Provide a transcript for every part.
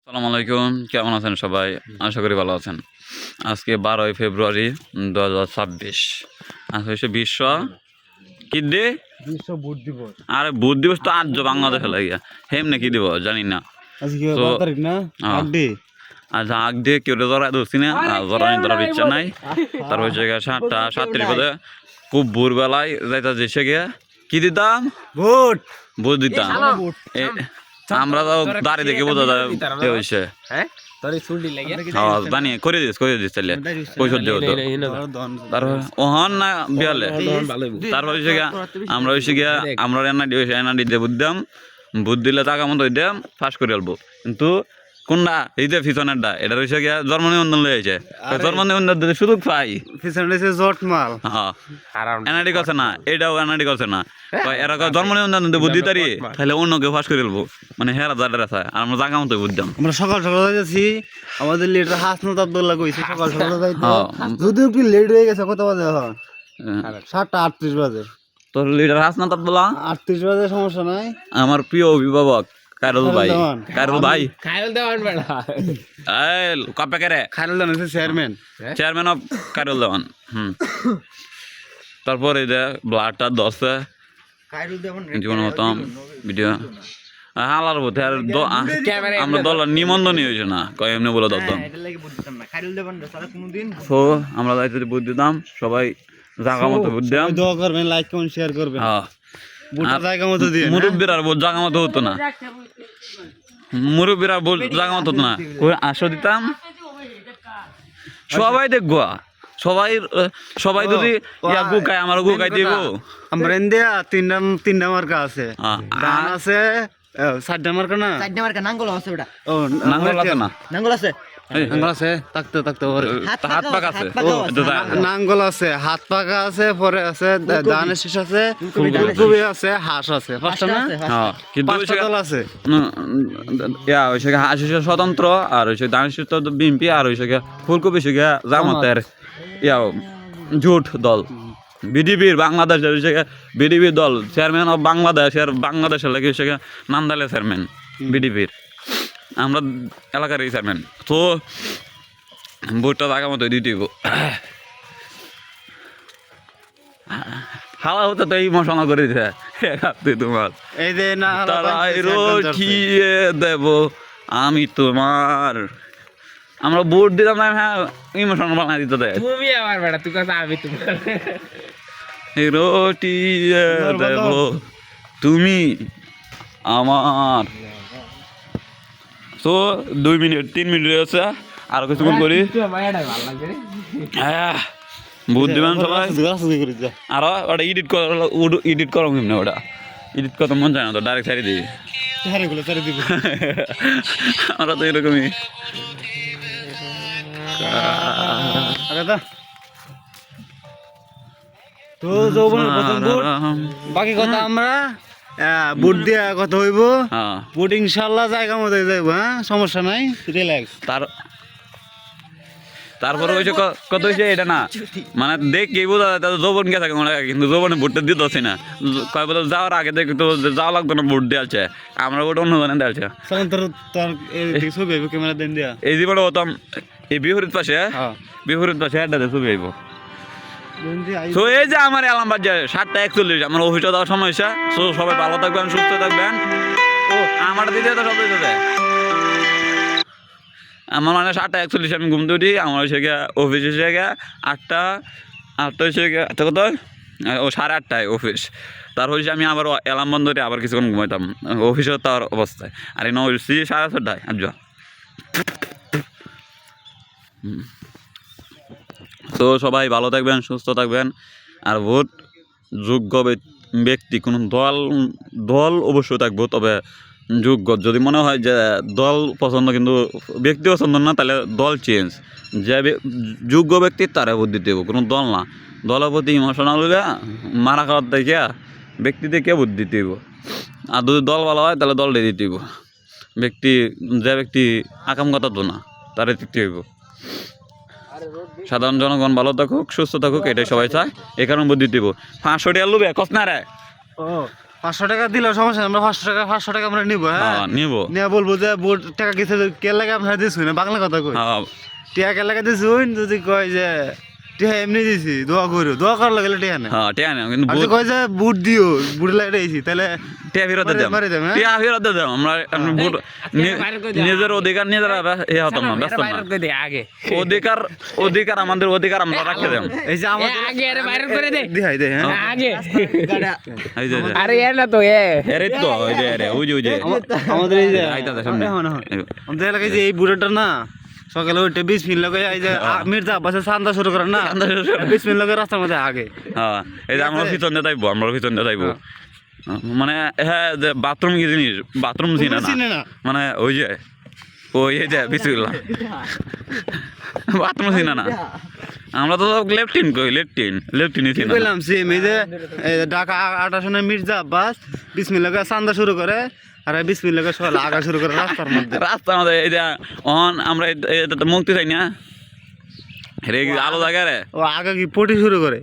আসসালামু আলাইকুম, কেমন আছেন সবাই? আশা করি ভালো আছেন। আজকে 12ই ফেব্রুয়ারি 2026। আজ হয়েছে বিশ্ব কি ডে? বিশ্ব বুট দিবস। আরে বুধ দিবস তো আজ বাংলাদেশে লাগিয়া হেমনে কি দিব জানি না। আজকে তো 12 তারিখ না? হ্যাঁ। আগডে আজ আগ দিয়ে কেউ ধরা ধরছি না, ধরানি ধরার ইচ্ছা নাই। তার হয়েছে গিয়ে 7:37 বাজে খুব ভোরবেলায় যাইতা যেসে গিয়ে কি দিতাম? বুট বুধ দিতাম। আমরা তো দাঁড়িয়ে দেখে বোঝা যায় হয়েছে। জানি করে দিস তাহলে পয়সা দিয়ে হতো। তারপর ওহন না বিয়ালে তারপর হয়েছে গিয়া আমরা হয়েছে গিয়া আমরা এনআরডি দিয়ে বুদ্ধ দিলে টাকা মতো দিতাম ফাঁস করে আলবো। কিন্তু কোনটা এই যে পিছনেরটা এটা হয়েছে গিয়া জন্ম নিবন্ধন লয়ে আছে, জন্ম নিবন্ধন দিতে সুযোগ পাই। পিছনে এসে জট মাল হ্যাঁ এনআরডি করছে না, এটাও এনআরডি করছে না। এরা জন্ম নিবন্ধন দিতে বুদ্ধি তারি তাহলে অন্য কেউ ফাঁস করে আলবো, মানে হেরা দাঁড়া আছে আর আমরা জায়গা মতো বুঝতাম। আমরা সকাল সকাল যাচ্ছি, আমাদের লিডার হাসনাত আব্দুল্লাহ কইছে সকাল সকাল যাইতে। যদি একটু লেট হয়ে গেছে কত বাজে? হ্যাঁ 7:38 বাজে। তোর লিডার হাসনাত আব্দুল্লাহ 38 বাজে, সমস্যা নাই। আমার প্রিয় অভিভাবক কায়রুল ভাই। কায়রুল ভাই কপে করে খায়রুল দেওয়ান হচ্ছে চেয়ারম্যান অফ কায়রুল দেওয়ান। তারপর এই যে ব্লাডটা দশে জীবন মতম ভিডিও হালার বোধে আর আমরা দল নিবন্ধনই হয়েছে না কয় এমনি বলে দল। তো আমরা যাইতে বুদ্ধ দিতাম, সবাই জায়গা মতো বুদ্ধ দিতাম। দোয়া করবেন, লাইক কমেন্ট শেয়ার করবেন। জায়গা মতো দিয়ে মুরব্বীর আর জায়গা মতো হতো না, মুরব্বীরা জায়গা মতো হতো না। আসো দিতাম সবাই দেখবো, সবাই যদি গুকায় আমার গুকাই দিব। আমরা ইন্ডিয়া তিনটা মার্কা আছে, ধান আছে 4টা মার্কা না, 4টা মার্কা নাঙ্গল আছে ওটা। ও নাঙ্গল আছে না? নাঙ্গল আছে, নাঙ্গল আছে, থাকতে হাত পাক আছে, নাঙ্গল আছে, হাত পাকা আছে, পরে আছে ধানের শীষ আছে, ফুলকপি আছে, হাঁস আছে, পাঁচটা না? হ্যাঁ, কিন্তু দল আছে। হাঁস হইছে স্বতন্ত্র, আর হইছে ধানের শীষ বিএনপি, আর হইছে ফুলকপি হইছে জামাতের জোট দল। বিডিবির বাংলাদেশের হইছে বিডিবির দল, চেয়ারম্যান অফ বাংলাদেশের বাংলাদেশের লাগে হইছে নান্দালে চেয়ারম্যান বিডিবির, আমরা এলাকার এই চেয়ারম্যান। তো ভোটটা জায়গা মতো দিতে হাওয়া হতে তো ইমোশনাল করে দিছে তোমার। এই যে না তারাই রটিয়ে দেব আমি তোমার, আমরা ভোট দিতাম না, হ্যাঁ ইমোশনাল বানাই দিতে দেয়। তুমি আমার বেটা, তুই কথা আমি তোমার রটিয়ে দেব তুমি আমার। তো 2 মিনিট 3 মিনিট আছে, আর কিছুক্ষণ করি। বুদ্ধিমান সবাই আরো ওটা এডিট করো কেমনি? ওটা এডিট করতে মন চায় না তো, ডাইরেক্ট ছাড়ি দিই। আমরা তো এরকমই। তো যৌবনের প্রথম ভোট, বাকি কথা আমরা ভোট দিয়া কথা হইব। ভোট ইনশাল্লাহ জায়গা মতো যাইব, হ্যাঁ সমস্যা নাই, রিল্যাক্স। তারপরে হয়েছে কত হয়েছে এটা না, মানে দেখি বোঝা যায় যৌবন কে থাকে মনে, কিন্তু যৌবনে ভোটটা দিতে হচ্ছে না। কয় বলে যাওয়ার আগে দেখি তো যাওয়া লাগতো না, ভোট দেওয়াছে আমরা ভোট অন্য জনে দেওয়াছে। এই জীবনে হতাম এই বিহরিত পাশে একটা ছবি আইব। তো এই যে আমার এলামবাদ যে 7:41 আমার অফিসে দেওয়ার সময় হয়েছে। তো সবাই ভালো থাকবেন, সুস্থ থাকবেন। ও আমার দিদি তো সব দিতে আমার মানে 7:41 আমি ঘুমতে উঠি, আমার হয়েছে গিয়ে অফিস এসে গিয়ে 8টা হয়েছে গিয়ে কত ও 8:30টায় অফিস। তার হয়েছে আমি আবার অ্যালার্ম বন্ধ করে আবার কিছুক্ষণ ঘুমাইতাম অফিসে তার অবস্থায়। আর এই হয়েছি 6:30টায় আজ। তো সবাই ভালো থাকবেন, সুস্থ থাকবেন। আর ভোট যোগ্য ব্যক্তি, কোনো দল অবশ্যই থাকবো, তবে যোগ্য। যদি মনে হয় যে দল পছন্দ কিন্তু ব্যক্তি পছন্দ না, তাহলে দল চেঞ্জ। যে যোগ্য ব্যক্তি তারা ভোট দিতে হইব, কোনো দল না। দলের প্রতি ইমোশনাল হইলে মারা খাওয়ার দেখে ব্যক্তি দেখে ভোট দিতে হইব। আর যদি দল ভালো হয় তাহলে দলটাই দিতে হইব। যে ব্যক্তি আকাম কথা তো না, তারা দিতে হইব। সাধারণ জনগণ ভালো থাকুক, সুস্থ থাকুক, এটাই সবাই চায়। এই কারণে ভোট দিতে হইব। 500 টাকা লুবে কস না রে। 500 টাকা দিলেও সমস্যা নেই, আমরা 500 টাকা আমরা নিবো, হ্যাঁ হ্যাঁ নিব নিয়ে বলবো যে বোর্ড টাকা কিছু কে লাগে আপনারা দিছুন না, বাংলা কথা কই হ্যাঁ টিয়া কে লাগে দিছুন, যদি কয় যে টিয়া এমনি দিছি দোয়া করো, দোয়া করার লাগলে টিয়া না, হ্যাঁ টিয়া না কিন্তু আর যদি কয় যে বুট দিও বুট লাগে দিয়েছি তাহলে টিয়া ফেরত দেব মারি দেব, হ্যাঁ? টিয়া ফেরত দেব আমরা ভোট নিজের অধিকার নিজেরা এ হতাম না ব্যস্ত না দে আগে অধিকার আমাদের অধিকার আমরা রাখতে দেব এই যে আমাদের আগে আরে বাইরে করে দে দিহাই দে, হ্যাঁ আগে এই যে আরে এ না তো এ এরে তো ওই যে ওই যে আমাদের এই যে আইতাছে সামনে। আমাদের এলাকায় যে এই বুড়াটা না সকালে ওইটা 20 মিনিট লাগে এই যে মির্জা আব্বাসের চান্দা শুরু করে না, 20 মিনিট লাগে রাস্তার মধ্যে আগে, হ্যাঁ এই যে আমরা পিছন দিয়ে যাইবো, আমরা পিছন দিয়ে যাইবো মানে হ্যাঁ যে বাথরুম কি জিনিস বাথরুম চিনে চিনে না না। মানে ওই যে এই যে বিসমিল্লাহ বাথরুম চিনে না আমরা তো লেফটিন কই লেফটিনই চিনে না বললাম সেম এই যে ঢাকা 28 মির্জা আব্বাস 20 মিনিট লাগে চান্দা শুরু করে আর 20 মিনিট লাগে সকালে আগা শুরু করে রাস্তার মধ্যে, রাস্তার মধ্যে এই যে অন আমরা এটা তো মুক্তি চাই না রে আলো জায়গা রে ও আগে কি পটি শুরু করে,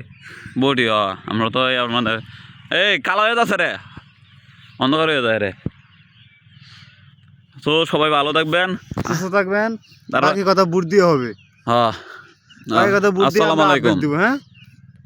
বটি আমরা তো আমাদের এই কালো হয়ে যাচ্ছে রে অন্ধকার হয়ে যায় রে। তো সবাই ভালো থাকবেন, সুস্থ থাকবেন, তারা- বাকি কথা বুট দিয়ে হবে, হ্যাঁ বাকি কথা বুট দিয়ে আসসালামু আমরা আলাইকুম update দিব, হ্যাঁ।